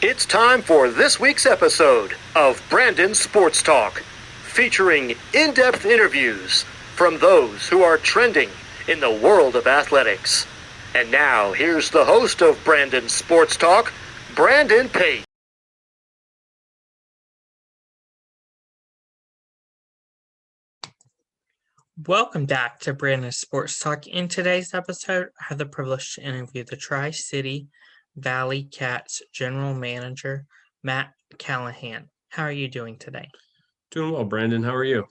It's time for this week's episode of Brandon Sports Talk, featuring in-depth interviews from those who are trending in the world of athletics. And now, here's the host of Brandon Sports Talk, Brandon Pate. Welcome back to Brandon Sports Talk. In today's episode, I have the privilege to interview the Tri City Valleycats General Manager, Matt Callahan. How are you doing today? Doing well, Brandon. How are you?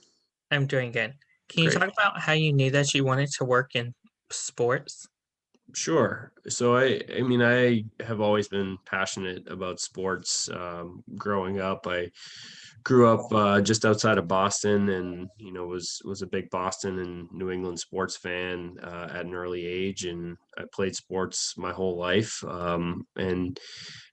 I'm doing good. Can you Great. talk about how you knew that you wanted to work in sports? Sure. So I have always been passionate about sports. Growing up, I grew up just outside of Boston, and was a big Boston and New England sports fan at an early age, and I played sports my whole life, and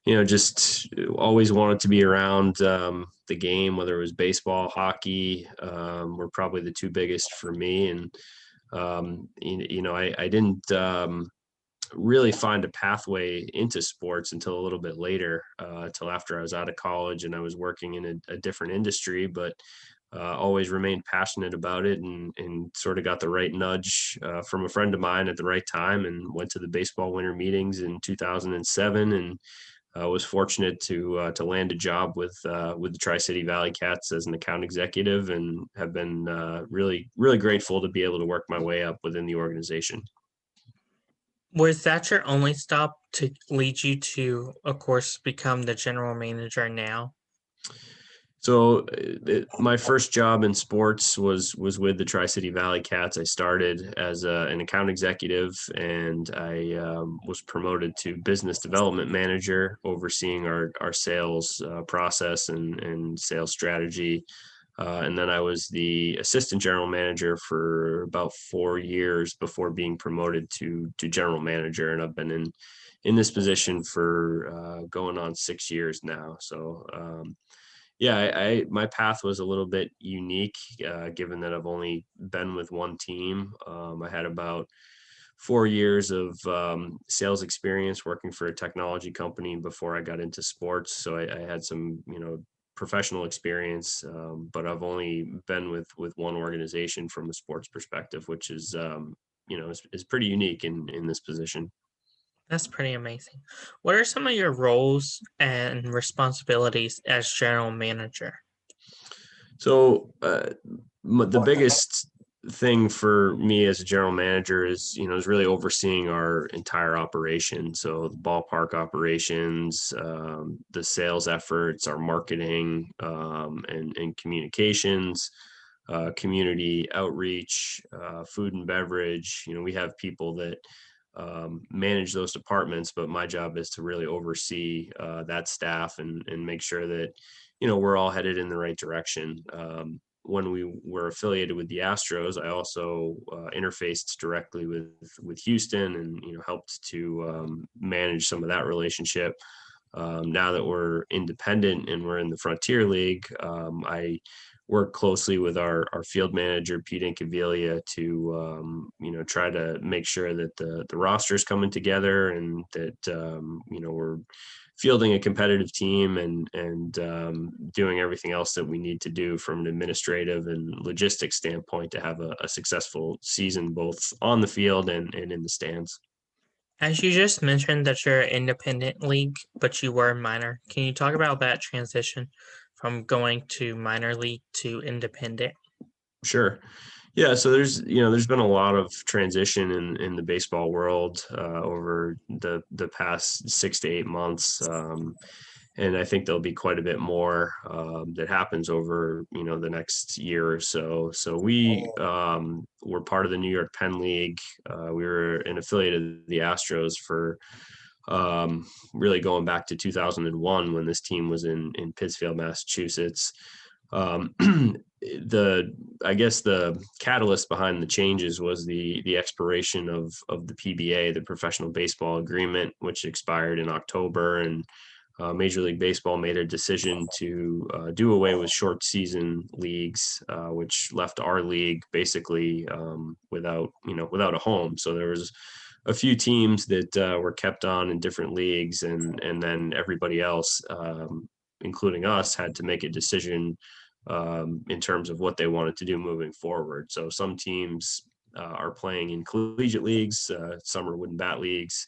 just always wanted to be around the game, whether it was baseball, hockey, were probably the two biggest for me, and I didn't really find a pathway into sports until a little bit later, until after I was out of college and I was working in a different industry, but always remained passionate about it, and sort of got the right nudge from a friend of mine at the right time, and went to the baseball winter meetings in 2007, and was fortunate to land a job with the Tri City Valleycats as an account executive, and have been really grateful to be able to work my way up within the organization. Was that your only stop to lead you to, of course, become the general manager now? So my first job in sports was with the Tri City Valleycats. I started as an account executive, and I was promoted to business development manager, overseeing our sales process and sales strategy. And then I was the assistant general manager for about 4 years before being promoted to general manager. And I've been in this position for going on 6 years now. So yeah, my path was a little bit unique, given that I've only been with one team. I had about 4 years of sales experience working for a technology company before I got into sports. So I had some, professional experience, but I've only been with one organization from a sports perspective, which is pretty unique in this position. That's pretty amazing. What are some of your roles and responsibilities as general manager? So the biggest thing for me as a general manager is really overseeing our entire operation. So the ballpark operations, the sales efforts, our marketing, and communications, community outreach, food and beverage. We have people that manage those departments, but my job is to really oversee that staff, and make sure that we're all headed in the right direction. When we were affiliated with the Astros, I also interfaced directly with Houston, and helped to manage some of that relationship. Now that we're independent and we're in the Frontier League, I work closely with our field manager, Pete Incaviglia, to try to make sure that the roster is coming together, and that we're fielding a competitive team, and doing everything else that we need to do from an administrative and logistics standpoint to have a successful season, both on the field and in the stands. As you just mentioned that you're an independent league, but you were minor. Can you talk about that transition from going to minor league to independent? Sure. Yeah, so there's been a lot of transition in the baseball world over the past 6 to 8 months, and I think there'll be quite a bit more that happens over the next year or so. So we were part of the New York Penn League. We were an affiliate of the Astros for really going back to 2001, when this team was in Pittsfield, Massachusetts. Um, I guess the catalyst behind the changes was the expiration of the PBA, the Professional Baseball Agreement, which expired in October, and Major League Baseball made a decision to do away with short season leagues, which left our league basically without a home. So there was a few teams that were kept on in different leagues, and then everybody else, including us, had to make a decision in terms of what they wanted to do moving forward. So some teams are playing in collegiate leagues, some are wooden bat leagues.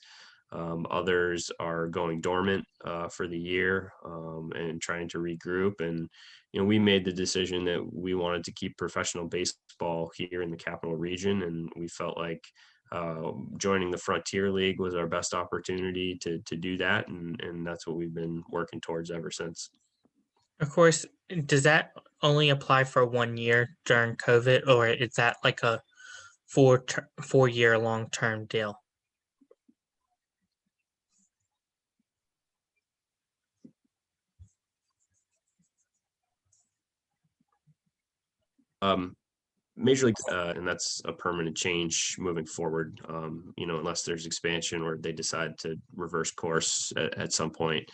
Others are going dormant for the year and trying to regroup. And, we made the decision that we wanted to keep professional baseball here in the Capital Region. And we felt like joining the Frontier League was our best opportunity to do that. And that's what we've been working towards ever since. Of course, does that only apply for 1 year during COVID, or is that like a 4 year long-term deal? Major League, and that's a permanent change moving forward, unless there's expansion or they decide to reverse course at some point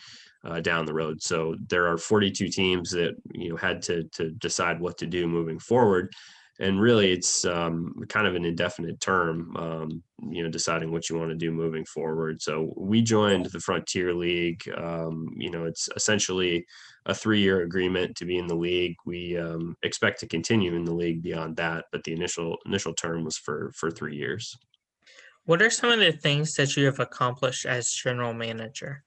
down the road. So there are 42 teams that, had to decide what to do moving forward. And really, it's kind of an indefinite term, deciding what you want to do moving forward. So we joined the Frontier League. It's essentially a 3-year agreement to be in the league. We expect to continue in the league beyond that, but the initial term was for 3 years. What are some of the things that you have accomplished as general manager?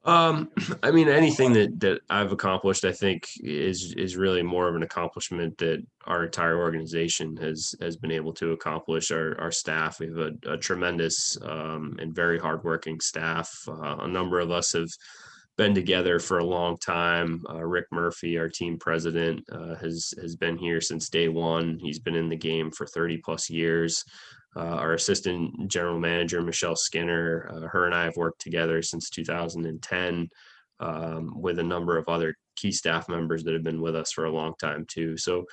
Anything that I've accomplished, I think is really more of an accomplishment that our entire organization has been able to accomplish. Our staff, we have a tremendous and very hardworking staff. A number of us have been together for a long time. Rick Murphy, our team president, has been here since day one. He's been in the game for 30 plus years. Our assistant general manager, Michelle Skinner, her and I have worked together since 2010 with a number of other key staff members that have been with us for a long time too. So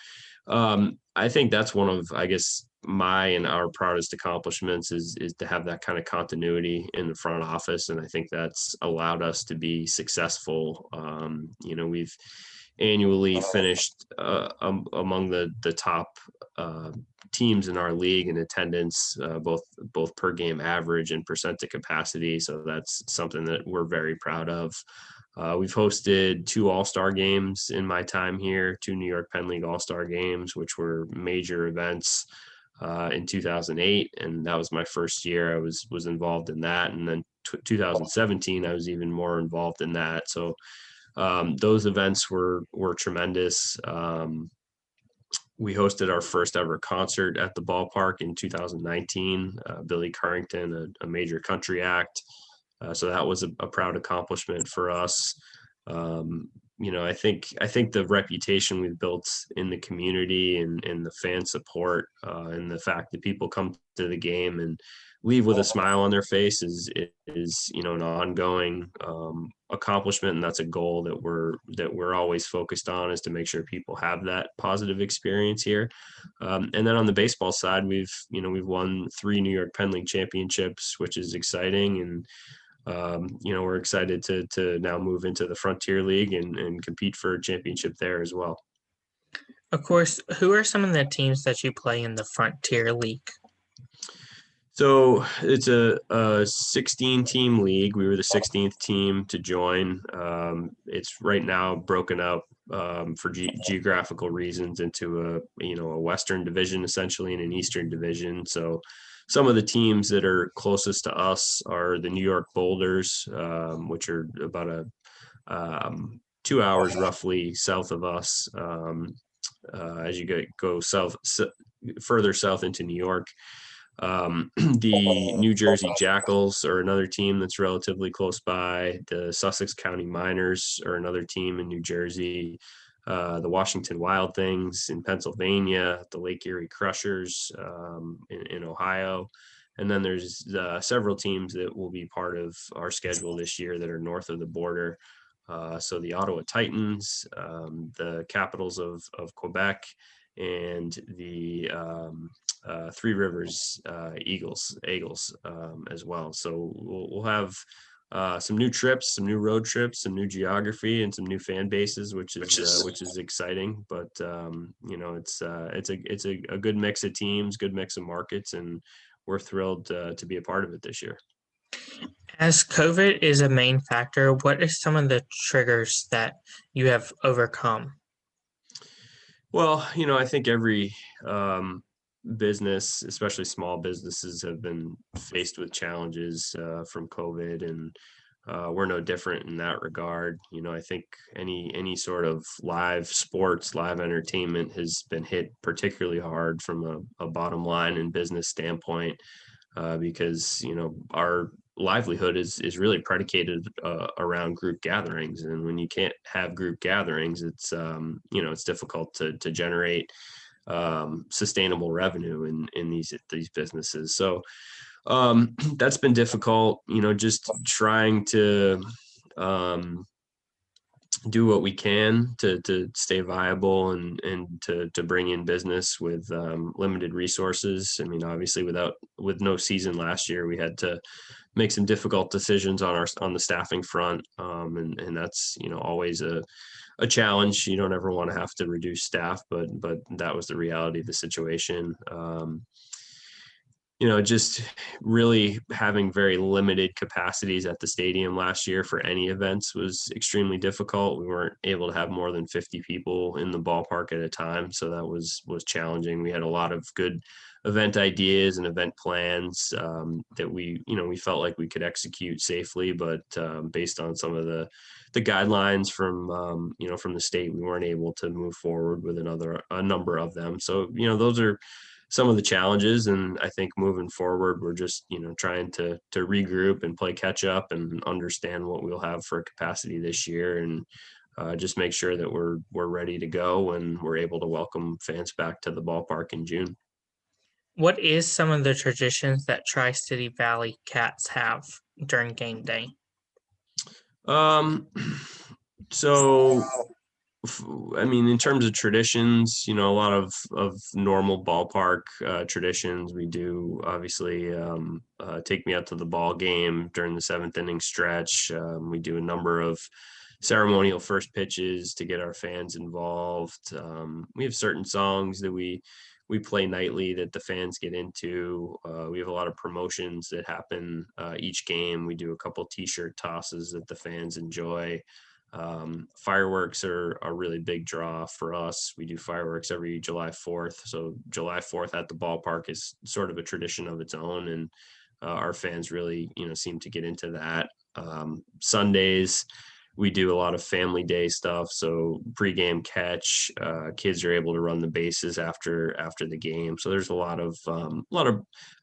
I think that's one of, I guess, my and our proudest accomplishments is to have that kind of continuity in the front office. And I think that's allowed us to be successful. We've annually finished among the top teams in our league in attendance, both per game average and percent to capacity. So that's something that we're very proud of. We've hosted 2 All-Star games in my time here, 2 New York Penn League All-Star games, which were major events in 2008. And that was my first year I was involved in that. And then 2017, I was even more involved in that. So those events were tremendous. We hosted our first ever concert at the ballpark in 2019, Billy Currington, a major country act. So that was a proud accomplishment for us. I think the reputation we've built in the community and the fan support and the fact that people come to the game and leave with a smile on their face is an ongoing accomplishment, and that's a goal that we're always focused on, is to make sure people have that positive experience here. And then on the baseball side, we've won 3 New York Penn League championships, which is exciting, and we're excited to now move into the Frontier League and compete for a championship there as well. Of course, who are some of the teams that you play in the Frontier League? So it's a 16-team league. We were the 16th team to join. It's right now broken up for geographical reasons into a Western division essentially and an Eastern division. So some of the teams that are closest to us are the New York Boulders, which are about 2 hours roughly south of us as you go south, further south into New York. The New Jersey Jackals are another team that's relatively close by. The Sussex County Miners are another team in New Jersey. The Washington Wild Things in Pennsylvania, the Lake Erie Crushers in Ohio. And then there's several teams that will be part of our schedule this year that are north of the border. So the Ottawa Titans, the Capitals of Quebec, and the Three Rivers Eagles as well. So we'll have some new trips, some new road trips, some new geography, and some new fan bases, which is exciting. But it's a good mix of teams, good mix of markets, and we're thrilled to be a part of it this year. As COVID is a main factor, what are some of the triggers that you have overcome? Well, I think every business, especially small businesses, have been faced with challenges from COVID, and we're no different in that regard. I think any sort of live sports, live entertainment has been hit particularly hard from a bottom line and business standpoint, because our livelihood is really predicated around group gatherings, and when you can't have group gatherings, it's difficult to generate sustainable revenue in these businesses. So that's been difficult, just trying to do what we can to stay viable and to bring in business with limited resources. I mean, obviously with no season last year, we had to make some difficult decisions on the staffing front. And that's, always a challenge. You don't ever want to have to reduce staff, but that was the reality of the situation. Just really having very limited capacities at the stadium last year for any events was extremely difficult. We weren't able to have more than 50 people in the ballpark at a time, so that was challenging. We had a lot of good event ideas and event plans that we felt like we could execute safely, but based on some of the guidelines from the state, we weren't able to move forward with a number of them. So those are some of the challenges, and I think moving forward, we're just trying to regroup and play catch up and understand what we'll have for capacity this year, and just make sure that we're ready to go and we're able to welcome fans back to the ballpark in June. What is some of the traditions that Tri City Valleycats have during game day? So I mean, in terms of traditions, a lot of normal ballpark traditions. We do obviously take me out to the ball game during the seventh inning stretch. We do a number of ceremonial first pitches to get our fans involved. We have certain songs that we play nightly that the fans get into. We have a lot of promotions that happen each game. We do a couple T-shirt tosses that the fans enjoy. Fireworks are a really big draw for us. We do fireworks every July 4th. So July 4th at the ballpark is sort of a tradition of its own. And our fans really, seem to get into that. Sundays, we do a lot of family day stuff. So pregame catch, kids are able to run the bases after the game. So there's a lot of,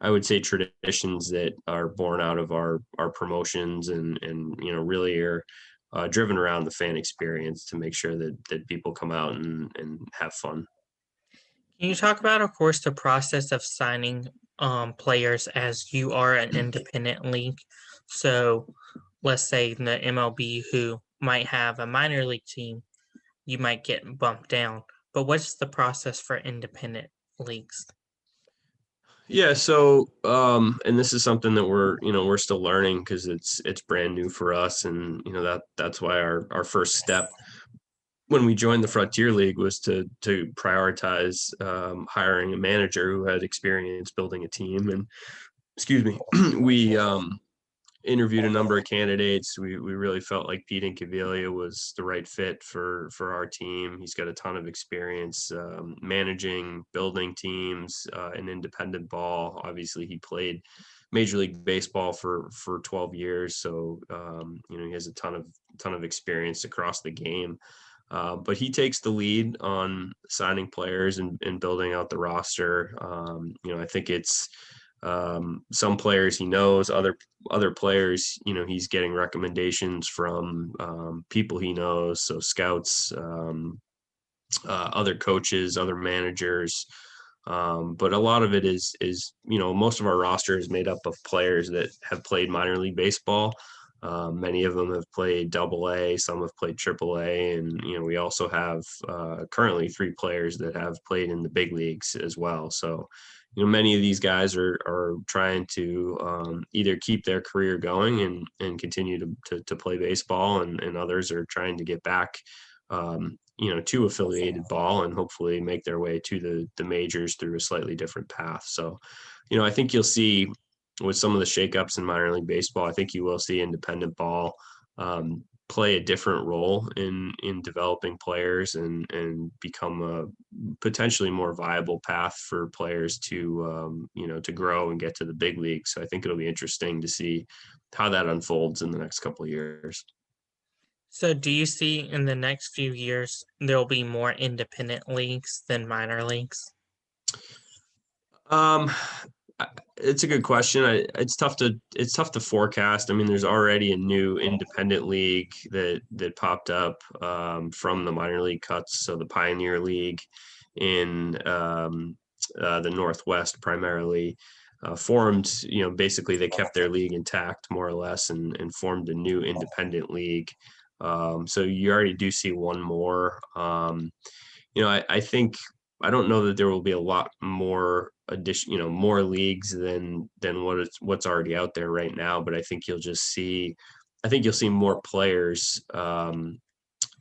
I would say, traditions that are born out of our promotions and really are driven around the fan experience to make sure that people come out and have fun. Can you talk about, of course, the process of signing players as you are an independent league? So let's say in the MLB, who might have a minor league team, you might get bumped down. But what's the process for independent leagues? Yeah, so and this is something that we're still learning because it's brand new for us, and that's why our first step when we joined the Frontier League was to prioritize hiring a manager who had experience building a team. And excuse me, we interviewed a number of candidates. We really felt like Pete Incaviglia was the right fit for our team. He's got a ton of experience managing, building teams in independent ball. Obviously, he played Major League Baseball for 12 years, so he has a ton of experience across the game. But he takes the lead on signing players and building out the roster. I think it's some players he knows, other players, he's getting recommendations from people he knows. So scouts, other coaches, other managers. But a lot of it is most of our roster is made up of players that have played minor league baseball. Many of them have played Double-A, some have played Triple-A, and we also have currently 3 players that have played in the big leagues as well. So many of these guys are trying to either keep their career going and continue to play baseball, and others are trying to get back to affiliated ball and hopefully make their way to the majors through a slightly different path. So, I think you'll see with some of the shakeups in minor league baseball, I think you will see independent ball play a different role in developing players and become a potentially more viable path for players to to grow and get to the big league. So I think it'll be interesting to see how that unfolds in the next couple of years. So do you see in the next few years there'll be more independent leagues than minor leagues? Um, it's a good question. It's tough to forecast. I mean, there's already a new independent league that popped up from the minor league cuts. So the Pioneer League in the Northwest primarily formed. Basically they kept their league intact more or less and formed a new independent league. So you already do see one more. I think I don't know that there will be a lot more more leagues than what's already out there right now. But I think you'll see more players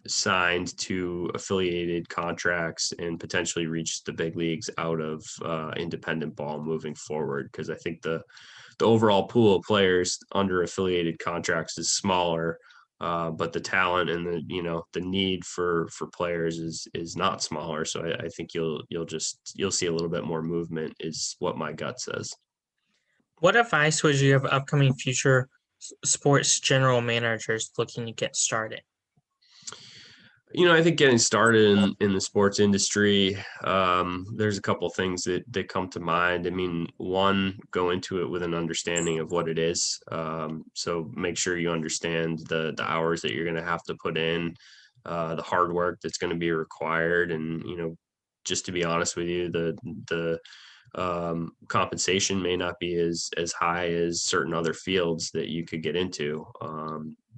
signed to affiliated contracts and potentially reach the big leagues out of independent ball moving forward. Because I think the overall pool of players under affiliated contracts is smaller. But the talent and the need for players is not smaller. So I think you'll see a little bit more movement is what my gut says. What advice would you have upcoming future sports general managers looking to get started? I think getting started in the sports industry, there's a couple of things that come to mind. I mean, one, go into it with an understanding of what it is. So make sure you understand the hours that you're going to have to put in, the hard work that's going to be required. And, just to be honest with you, the compensation may not be as high as certain other fields that you could get into.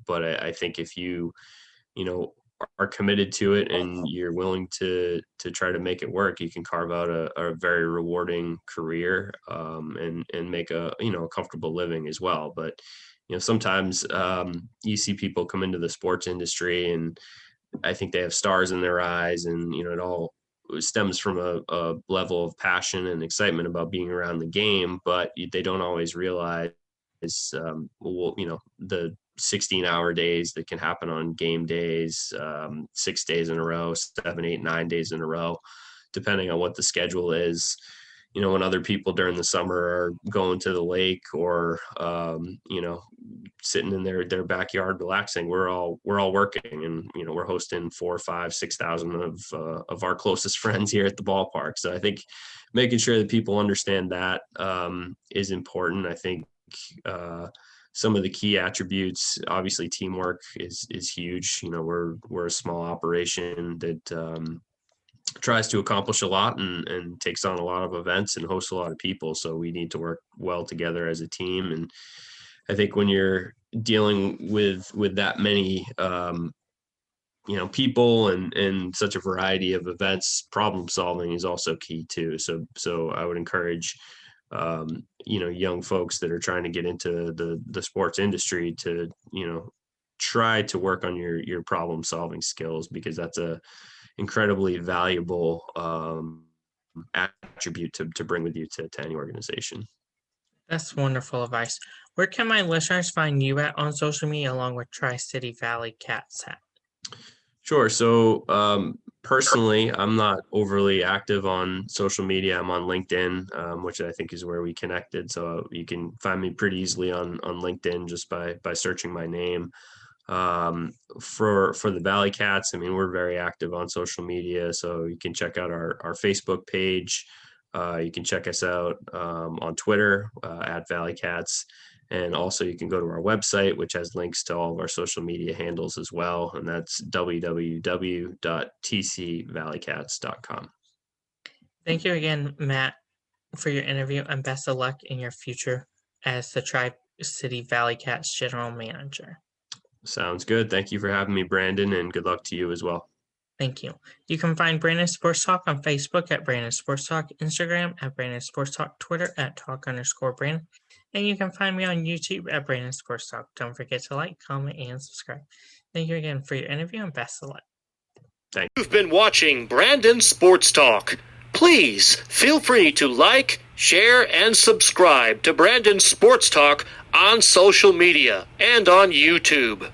But I think if you know, are committed to it and you're willing to try to make it work, you can carve out a very rewarding career and make a comfortable living as well. But sometimes you see people come into the sports industry and I think they have stars in their eyes, and it all stems from a level of passion and excitement about being around the game, but they don't always realize the 16-hour days that can happen on game days, 6 days in a row, 7, 8, 9 days in a row, depending on what the schedule is. When other people during the summer are going to the lake or, sitting in their backyard relaxing, we're all working, and, we're hosting 4, 5, 6,000 of our closest friends here at the ballpark. So I think making sure that people understand that is important. I think, some of the key attributes, obviously teamwork is huge. We're a small operation that tries to accomplish a lot and takes on a lot of events and hosts a lot of people. So we need to work well together as a team. And I think when you're dealing with that many people and such a variety of events, problem solving is also key too. So I would encourage young folks that are trying to get into the sports industry to, try to work on your problem solving skills, because that's a incredibly valuable attribute to bring with you to any organization. That's wonderful advice. Where can my listeners find you at on social media along with Tri City Valleycats at? Sure. So personally, I'm not overly active on social media. I'm on LinkedIn, which I think is where we connected. So you can find me pretty easily on LinkedIn just by searching my name. For the Valleycats, I mean, we're very active on social media. So you can check out our Facebook page. You can check us out on Twitter at Valleycats. And also you can go to our website, which has links to all of our social media handles as well. And that's www.tcvalleycats.com. Thank you again, Matt, for your interview, and best of luck in your future as the Tri City Valleycats general manager. Sounds good. Thank you for having me, Brandon, and good luck to you as well. Thank you. You can find Brandon Sports Talk on Facebook at Brandon Sports Talk, Instagram at Brandon Sports Talk, Twitter at Talk_Brandon, and you can find me on YouTube at Brandon Sports Talk. Don't forget to like, comment, and subscribe. Thank you again for your interview, and best of luck. Thanks. You've been watching Brandon Sports Talk. Please feel free to like, share, and subscribe to Brandon Sports Talk on social media and on YouTube.